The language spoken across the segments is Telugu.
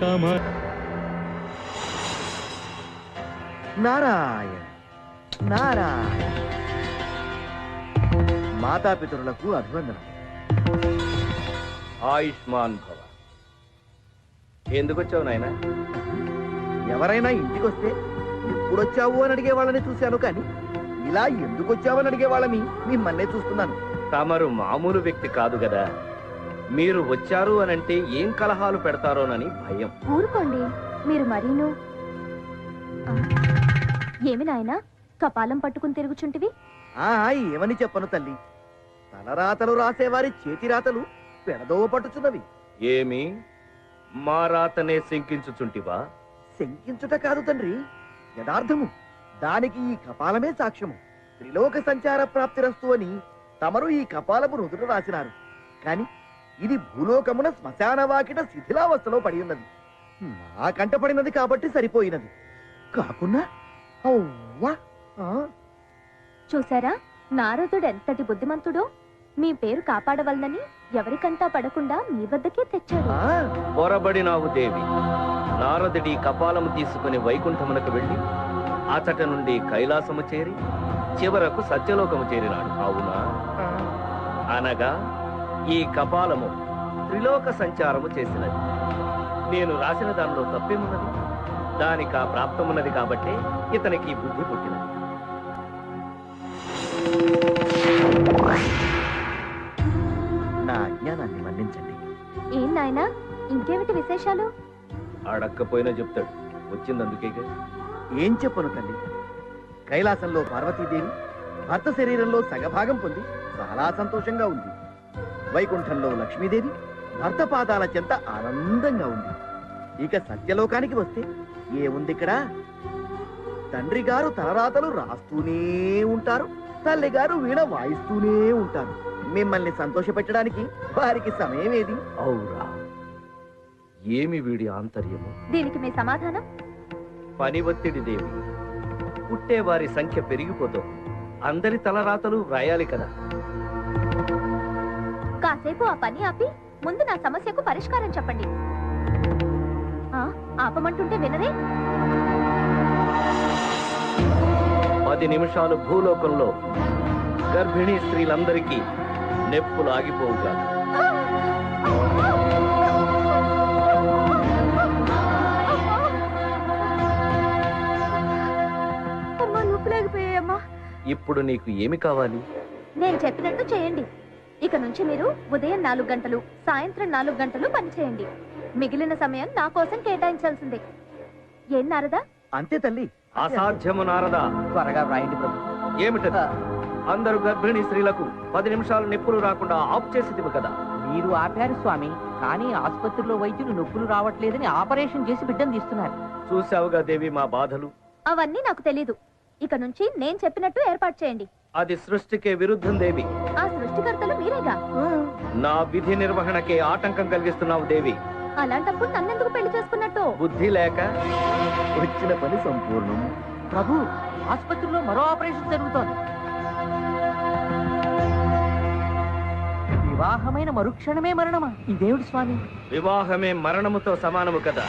కమ నారాయణ నారాయణ. మాతాపితరులకు అభివందనం. ఆయుష్మాన్ భవ. ఎందుకు వచ్చావు నాయన? ఎవరైనా ఇంటికొస్తే ఎప్పుడొచ్చావు అని అడిగే వాళ్ళని చూశాను, కానీ ఇలా ఎందుకు వచ్చావని అడిగే వాళ్ళని మిమ్మల్నే చూస్తున్నాను. తమరు మామూలు వ్యక్తి కాదు కదా. మీరు వచ్చారు అనంటే ఏం కలహాలు పెడతారోనని భయం. ఊరుకోండి మీరు మరీను. ఏమి నాయనా కపాలం పట్టుకుని తిరుగుచుంటివి? ఏమని చెప్పను తల్లి, తలరాతలు రాసేవారి చేతి రాతలు పెడదోవ పట్టుచున్నవి. ఏమి మా రాతనే శంకించుచుంటివా? శంకించుట కాదు తండ్రి, యథార్థము. దానికి ఈ కపాలమే సాక్ష్యము. త్రిలోక సంచార ప్రాప్తిరస్తు అని తమరు ఈ కపాలము రుదుట రాసినారు, కాని ఇది భూలోకమున శ్మశాన వాకిట శిథిలావస్థలో పడి ఉన్నది. నా కంటపడినది కాబట్టి సరిపోయినది, కాకున్నా అవ్వా. చూసారా నారదుడు ఎంతటి బుద్ధిమంతుడో. మీ పేరు కాపాడవలనని ఎవరికంటా పడకుండా మీ వద్దకే తెచ్చాడు. పొరబడినావు దేవి. నారదుడి కపాలము తీసుకుని వైకుంఠమునకు వెళ్లి అచట నుండి కైలాసము చేరి చివరకు సత్యలోకము చేరినాడు, అవునా? అనగా ఈ కపాలము త్రిలోక సంచారము చేసినది. నేను రాసిన దానిలో తప్పేమున్నది? దానికి ఆ ప్రాప్తమున్నది కాబట్టి ఇతనికి బుద్ధి పుట్టినది. నా అజ్ఞానాన్ని మన్నించండి. ఏం నాయనా ఇంకేమిటి విశేషాలు? అడక్కపోయినా చెప్తాడు, వచ్చిందందుకేగా. ఏం చెప్పను తల్లి, కైలాసంలో పార్వతీదేవి భర్త శరీరంలో సగభాగం పొంది చాలా సంతోషంగా ఉంది. వైకుంఠంలో లక్ష్మీదేవి భర్త పాదాల చెంత ఆనందంగా ఉంది. ఇక సత్యలోకానికి వస్తే ఏముంది ఇక్కడ? తండ్రి గారు తలరాతలు రాస్తూనే ఉంటారు, తల్లి గారు వీణ వాయిస్తూనే ఉంటారు. మిమ్మల్ని సంతోషపెట్టడానికి వారికి సమయం ఏది? అవురా, ఏమి వీడి ఆంతర్యము? దీనికి మీ సమాధానం? పని ఒత్తిడి దేవి. పుట్టేవారి సంఖ్య పెరిగిపోతుంది, అందరి తలరాతలు వ్రాయాలి కదా. కాసేపు ఆ పని ఆపి ముందు నా సమస్యకు పరిష్కారం చెప్పండి. ఆపమంటుంటే వినరే? 10 నిమిషాలు భూలోకంలో గర్భిణీ స్త్రీలందరికీ నెప్పులు ఆగిపోవుగా. ఇప్పుడు నీకు ఏమి కావాలి? నేను చెప్పినట్టు చేయండి. ఇక నుంచి మీరు ఉదయం 4 గంటలు, సాయంత్రం 4 గంటలు పని చేయండి. మిగిలిన సమయం నా కోసం కేటాయించాల్సిందే. ఏం నారదా? అంతే తల్లి. అసాధ్యము నారదా. త్వరగా వ్రాయండి ప్రభు. ఏమిటది? అందరు గర్భిణీ స్త్రీలకు 10 నిమిషాలు నొప్పులు రాకుండా ఆఫ్ చేసేదివి కదా. మీరు ఆపారు స్వామి, కానీ ఆసుపత్రిలో వైద్యులు నొప్పులు రావట్లేదని ఆపరేషన్ చేసి బిడ్డను తీస్తున్నారు. చూసావుగా దేవి మా బాధలు. అవన్నీ నాకు తెలీదు. ఇక నుంచి నేను చెప్పినట్టు ఏర్పాటు చేయండి. అది సృష్టికే విరుద్ధం దేవి. ఆ సృష్టికర్తలు మీరేగా. నా విధి నిర్వహణకే ఆటంకం కలిగిస్తున్నావు దేవి. అలాంటప్పుడు నన్నెందుకు పెళ్లి చేసుకున్నట్టు? బుద్ధి లేక. వచ్చిన పని సంపూర్ణం. ప్రభు, ఆసుపత్రిలో మరో ఆపరేషన్ జరుగుతోంది. వివాహమైన మరుక్షణమే మరణమా? ఇదేమిటి స్వామి? వివాహమే మరణముతో సమానము కదా.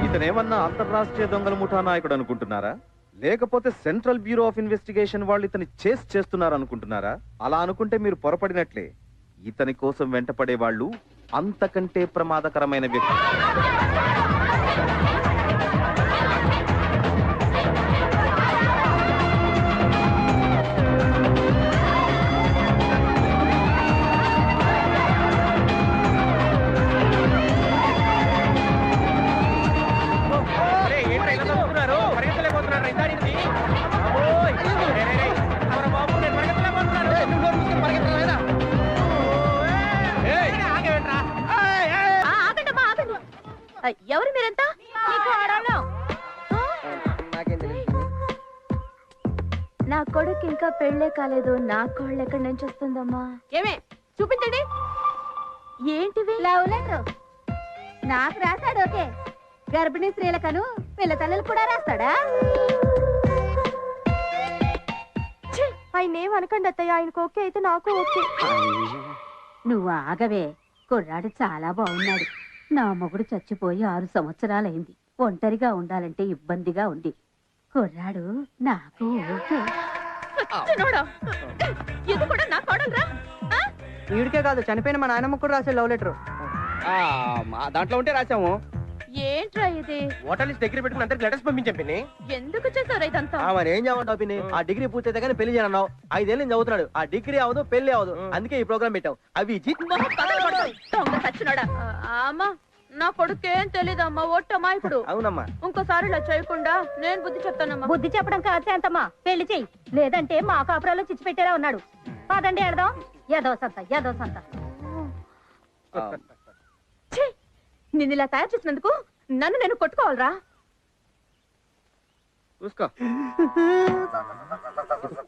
ఇతనేమన్నా అంతర్రాష్ట్రీయ దొంగల ముఠా నాయకుడు అనుకుంటున్నారా? లేకపోతే సెంట్రల్ బ్యూరో ఆఫ్ ఇన్వెస్టిగేషన్ వాళ్ళు ఇతని చేస్తున్నారు అనుకుంటున్నారా? అలా అనుకుంటే మీరు పొరపడినట్లే. ఇతని కోసం వెంటపడే వాళ్ళు అంతకంటే ప్రమాదకరమైన వ్యక్తి. ఎవరు కొడుకు ఇంకా పెళ్ళే కాలేదు నా కోళ్ళు ఎక్కడి నుంచి వస్తుందమ్మా? ఏమే చూపించండి. ఏంటివి? లవ్ లెటర్ నాకు రాశాడు. ఓకే, గర్భిణీ స్త్రీలకను పిల్ల తల్లులు కూడా రాస్తాడా? ఆయన ఏమనకండి అత్తయ్య, ఆయనకు ఓకే అయితే నాకు ఓకే. నువ్వు ఆగవే, కుర్రాడు చాలా బాగున్నాడు. నా మొగుడు చచ్చిపోయి 6 సంవత్సరాలైంది. ఒంటరిగా ఉండాలంటే ఇబ్బందిగా ఉంది. కుర్రాడు నాకు ఓకే. ఇది కూడా నా కోడలురా? వీడికే కాదు, చనిపోయిన మా నాయనమ్మ కూడా రాసే లవ్ లెటర్. దాంట్లో ఉంటే రాసాము. ఏంట్రా ఇది? ఓటర్ లిస్ట్ దగ్గర పెట్టుకుని అందరికి లెటర్స్ పంపించాం పిన్ని. ఎందుకు చేశారు ఇదంతా? మరి ఏం చేయమంటావు పిన్ని? ఆ డిగ్రీ పూర్తయితే కానీ పెళ్లి చేయనన్నావు. 5 ఏళ్ళు చదువుతున్నాడు. ఆ డిగ్రీ అవదు, పెళ్లి అవదు. అందుకే ఈ ప్రోగ్రామ్ పెట్టావు. అవి దొంగ సచ్చినోడా. అమ్మా, నా కొడుకేం తెలీదమ్మా, ఒట్టమ్మా. ఇప్పుడు అవునమ్మా. ఇంకోసారి ఇలా చేయకుండా నేను బుద్ధి చెప్తానమ్మా. బుద్ధి చెప్పడం కాదు శాంతమ్మా, పెళ్లి చెయ్యి. లేదంటే మా కాపురాలో చిచ్చి పెట్టేలా ఉన్నాడు. పదండి ఎడదాం. ఏదో సంత. నిన్ను ఇలా తయారు చేసినందుకు నన్ను నేను కొట్టుకోవాలరా? చూసుకో.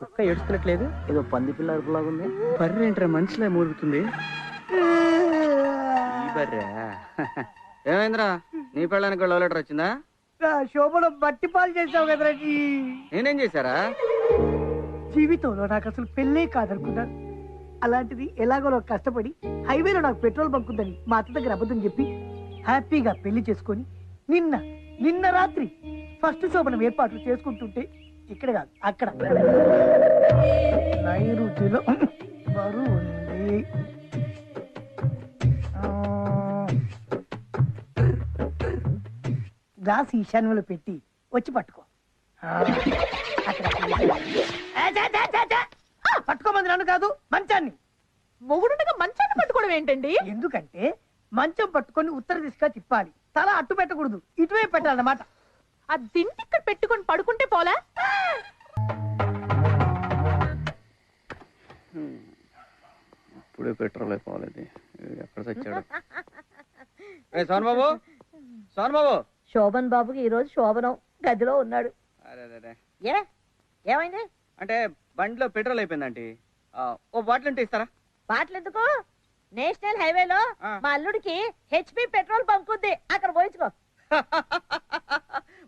కుక్క ఏడుస్తున్నట్లేదు, ఏదో పంది పిల్ల అరుపులాగా ఉంది. బర్రె ఏంట్రా మనిషిలో మూలుగుతుంది. ఈ బర్రె ఏమైందిరా? నీ పెళ్ళానికి లవ్ లెటర్ వచ్చిందా? శోభను బట్టి పాలు చేసావు కదరా. నేనేం చేశారా? జీవితంలో నాకు అసలు పెళ్ళే కాదనుకున్నాను. అలాంటిది ఎలాగో కష్టపడి హైవేలో నాకు పెట్రోల్ బంక్ ఉందని మా అత్త దగ్గర అబద్ధం చెప్పి హ్యాపీగా పెళ్లి చేసుకొని నిన్న రాత్రి ఫస్ట్ శోభనం ఏర్పాట్లు చేసుకుంటుంటే ఇక్కడ కాదు అక్కడ నైరుతిలో బరువు ఉంది. గ్లాస్ ఈశాన్యంలో పెట్టి వచ్చి పట్టుకో. పట్టుకోమంది నన్ను కాదు, మంచాన్ని. మొగుడుగా మంచాన్ని పట్టుకోవడం ఏంటండి? ఎందుకంటే మంచం పట్టుకొని ఉత్తర దిశగా తిప్పాలి. తల అట్టు పెట్టకూడదు, ఇటువైపు పెట్టాలన్నమాట. ఆ దిండి ఇక్కడ పెట్టుకొని పడుకుంటే పోలా? ఇప్పుడే పెట్రోల్ అయిపోవాలి. ఎక్కడ చచ్చాడు? సోన్ బాబు శోభన్ బాబుకి ఈ రోజు శోభనం, గదిలో ఉన్నాడు. ఏమైంది? అంటే బండిలో పెట్రోల్ అయిపోయిందండి. ఓ బాటిల్ ఉంటే ఇస్తారా? బాటలు ఎందుకు? నేషనల్ హైవేలో మా అల్లుడికి హెచ్పి పెట్రోల్ బంక్ ఉంది, అక్కడ పోయించుకో.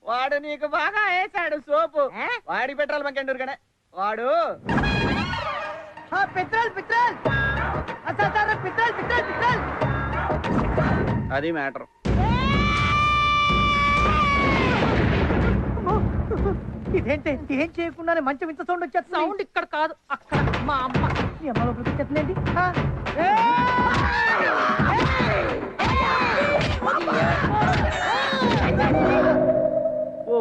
వాడు నీకు బాగా వేసాడు సోపు. వాడి పెట్రోల్ బంక్ ఎండూరు కదా వాడు. అది మ్యాటర్. ఇదేంటి ఏం చేయకుండానే మంచం ఇంత సౌండ్ వచ్చేస్తుంది? సౌండ్ ఇక్కడ కాదు, అక్కడ. మా అమ్మ అమ్మలో ప్రతిచేస్తుందండి. ఓ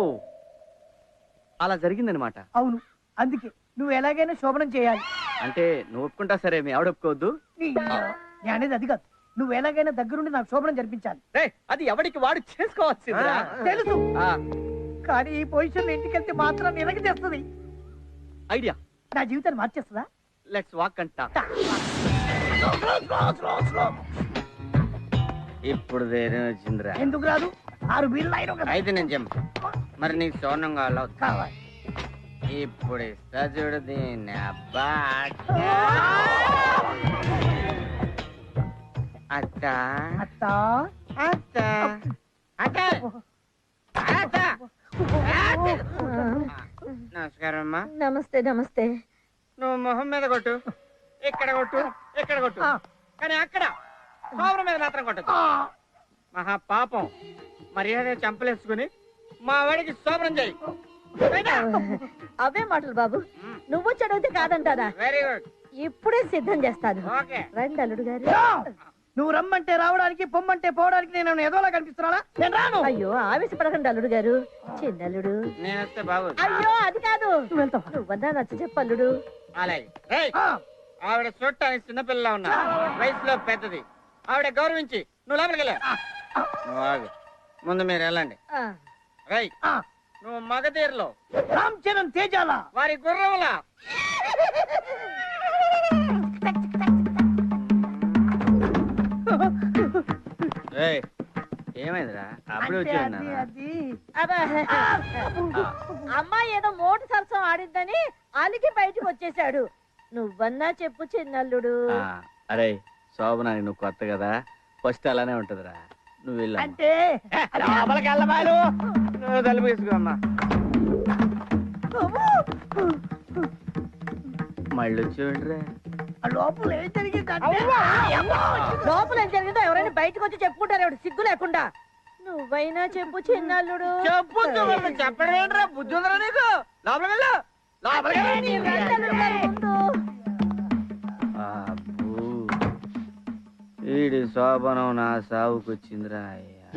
అలా జరిగిందనమాట. అవును, అందుకే నువ్వు ఎలాగైనా శోభనం చేయాలి. అంటే నువ్వు ఒప్పుకుంటా సరే, మీ ఆవిడ ఒప్పుకోవద్దు. నేను అనేది అది కాదు, నువ్వు ఎలాగైనా దగ్గరుండి నాకు శోభనం జరిపించాలి. అది ఎవడికి వాడు చేసుకోవచ్చు. తెలుసు, కానీ ఈ పొజిషన్ ఇంటికి వెళ్తే మాత్రం ఎలాగ చేస్తుంది. ఐడియా. నా జీవితాన్ని మార్చేస్తుందా? లెట్స్ వాక్ అంట. ఇప్పుడు ధైర్యం వచ్చిందిరా. ఎందుకు రాదు? 6 బీర్లు అయితే నేను చెప్పు. మరి నీకు సోనం కావాలి. ఇప్పుడు ఇస్తా చూడు దీన్ని. అబ్బా అత్త అత్త అత్త అత్త అత్త. నమస్కారం అమ్మా. నమస్తే. నువ్వు మొహం మీద కొట్టు, ఇక్కడ కొట్టు, ఇక్కడ కొట్టు, కానీ అక్కడ సోమరం మీద మాత్రం కొట్టదు. మహా పాపం. మర్యాద చంపలేసుకుని మా వాడికి సోమరం చేయి. అవే మాటలు బాబు, నువ్వు చదివితే కాదంటారా? Very good. ఇప్పుడే సిద్ధం చేస్తాను. ఓకే. రండి అల్లుడు గారు. నువ్వు రమ్మంటే రావడానికి, పొమ్మంటే పోవడానికి నేను ఎదోలా కనిపిస్తున్నానా? నేను రాను. అయ్యో ఆవేశపడకండి అల్లుడు గారు, చిన్నల్లుడు. నేను వస్తే బాబు. అయ్యో అది కాదు, నువ్వన్నా నచ్చ చెప్పల్లుడు. అలాగే. ఆవిడ చూడటానికి చిన్నపిల్లలా ఉన్నా, వయసులో పెద్దది. ఆవిడ గౌరవించి నువ్వు లోపలికి వెళ్ళా. నువ్వు ఆగు, ముందు మీరు వెళ్ళండి. రై, నువ్వు మగధీరలో రామ్ చరణ్ తేజాల వారి గుర్రంలా. ఏమైందిరా అప్పుడే వచ్చి అమ్మాయి ఏదో మోటు సరసం ఆడిద్దని అలిగి బయటకు వచ్చేసాడు. నువ్వన్నా చెప్పు చిన్నల్లుడు. అరే శోభనానికి నువ్వు కొత్త కదా, ఫస్ట్ అలానే ఉంటదిరా. నువ్వు వెళ్ళా అంటే తలుపు వేసుకోమ్మా. మళ్ళీ వచ్చేయండిరా. లోపల ఏం జరిగింది లోపల ఏం జరిగిందో ఎవరైనా బయటకు వచ్చి చెప్పుకుంటారు, ఎవడు సిగ్గు లేకుండా. నువ్వైనా చెప్పు చిన్నల్లుడు. చెప్పడం ఏంట్రా, బుద్ధి ఉందరా నీకు? లోపలికి వెళ్ళు. వీడి శోభనం నా సావుకొచ్చిందిరా అయ్యా.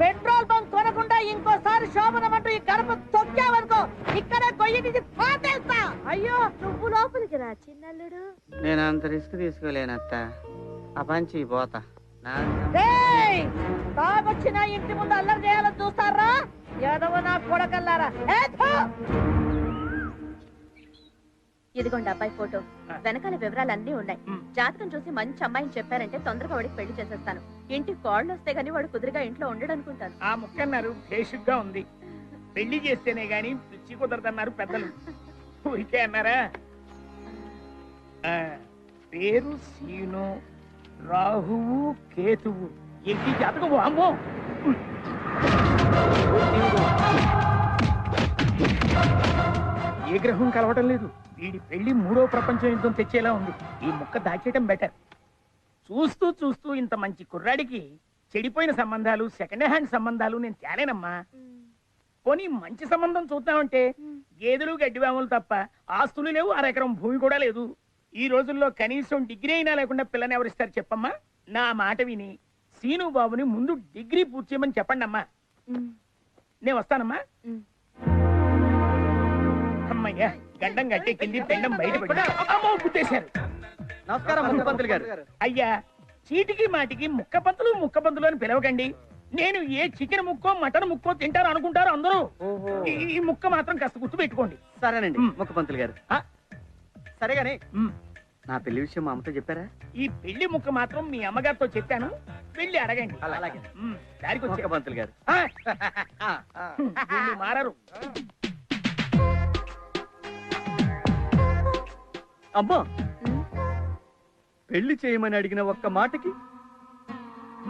పెట్రోల్ బంక్ కొనకుండా ఇంకోసారి శోభనం అంటూ ఈ గడప తొక్కావనుకో ఇక్కడే కొయ్యి తీసి పాతేస్తా. అయ్యో నువ్వు లోపలికి రా చిన్నల్లుడు. నేను అంత రిస్క్ తీసుకోలేనత్త, ఆ పంచి పోతా. తాగొచ్చిన ఇంటి ముందు అల్లరి చేయాలని చూస్తారా? యాదవ నా కొడకల్లారా. ఇదిగోండి అబ్బాయి ఫోటో, వెనకాల వివరాలన్నీ ఉన్నాయి. జాతకం చూసి మంచి అమ్మాయిని చెప్పారంటే తొందరగా వాడికి పెళ్లి చేసేస్తాను. ఇంటికి కాళ్ళు వస్తే గానీ వాడు కుదురుగా ఇంట్లో ఉండడనుకుంటాను. ఆ ముక్కన్నారు భేషుగ్గా ఉంది. పెళ్లి చేస్తేనే గాని పిచ్చి కుదరదన్నారు పెద్దలు. ఊరికే అన్నారా? పేరు సీను, రాహువు కేతువు. ఏంటి జాతకం? అమ్మో, ఏ గ్రహం కలవటం లేదు. వీడి పెళ్లి 3వ ప్రపంచ యుద్ధం తెచ్చేలా ఉంది. ఈ ముక్క దాచేయటం బెటర్. చూస్తూ చూస్తూ ఇంత మంచి కుర్రాడికి చెడిపోయిన సంబంధాలు, సెకండ్ హ్యాండ్ సంబంధాలు నేను తేలేనమ్మా. పోనీ మంచి సంబంధం చూద్దామంటే గేదెలు గడ్డివాములు తప్ప ఆస్తులు లేవు, అరెకరం భూమి కూడా లేదు. ఈ రోజుల్లో కనీసం డిగ్రీ అయినా లేకుండా పిల్లని ఎవరిస్తారు చెప్పమ్మా? నా మాట విని సీను బాబుని ముందు డిగ్రీ పూర్తి చేయమని చెప్పండి అమ్మా. నేను వస్తానమ్మా. అమ్మయ్యా, గడ్డం గట్టెక్కింది, పెండం బయటపడి. అమ్మో, గుద్దేశారు. నమస్కారం ముఖ్యమంత్రి గారు. అయ్యా, చీటికి మాటికి ముక్కపంతులు అని పిలవకండి. నేను ఏ చికెన్ ముక్కో మటన్ ముక్కో తింటారు అనుకుంటారు అందరూ. ఈ ముక్క మాత్రం కాస్త గుర్తు పెట్టుకోండి. సరేనండి ముఖ్యమంత్రి గారు. ఆ? సరేగాని నా పెళ్లి విషయం మా అమ్మతో చెప్పారా? ఈ పెళ్లి ముక్క మాత్రం మీ అమ్మగారితో చెప్పాను, వెళ్ళి అడగండి. అలాగే దారికి వచ్చే ముఖ్యమంత్రి గారు. వీళ్ళు మారరు. అమ్మా, పెళ్లి చేయమని అడిగిన ఒక్క మాటకి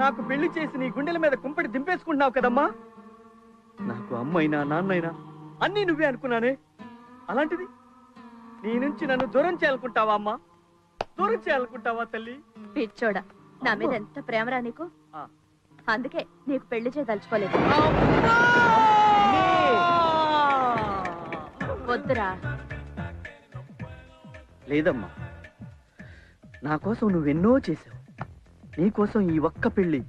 నాకు పెళ్లి చేసి నీ గుండెల మీద కుంపటి దింపేసుకుంటున్నావు కదమ్మా. నాకు అమ్మైనా నాన్నైనా అన్నీ నువ్వే అనుకున్నానే. అలాంటిది నీ నుంచి నన్ను దూరం చేయాలనుకుంటావా అమ్మా? దూరం చేయాలనుకుంటావా తల్లి? పిచ్చోడా, నా మీద ఎంత ప్రేమరా నీకు. అందుకే నీకు పెళ్లి చేయదలుచుకోలేదు. వద్దురా. లేదమ్మా, నా కోసం నువ్వెన్నో చేసావు. నీ కోసం ఈ ఒక్క పెళ్లి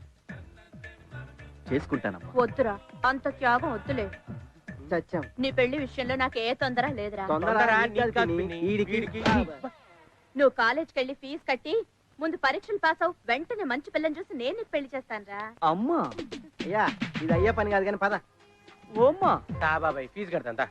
చేసుకుంటానమ్మా. వద్దురా, అంత త్యాగం వద్దులే. చచ్చాం. నీ పెళ్లి విషయంలో నాకు ఏ తొందర లేదురా. వీడికి. నువ్వు కాలేజ్కి వెళ్ళి ఫీజు కట్టి ముందు పరీక్షలు పాస్ అవు, వెంటనే మంచి పిల్లని చూసి నేను నీకు పెళ్లి చేస్తానురా. అమ్మా, అయ్యా ఇది అయ్యే పని కాదు కానీ పద. ఓమ్మా, బాబాయ్ ఫీజు కడతా.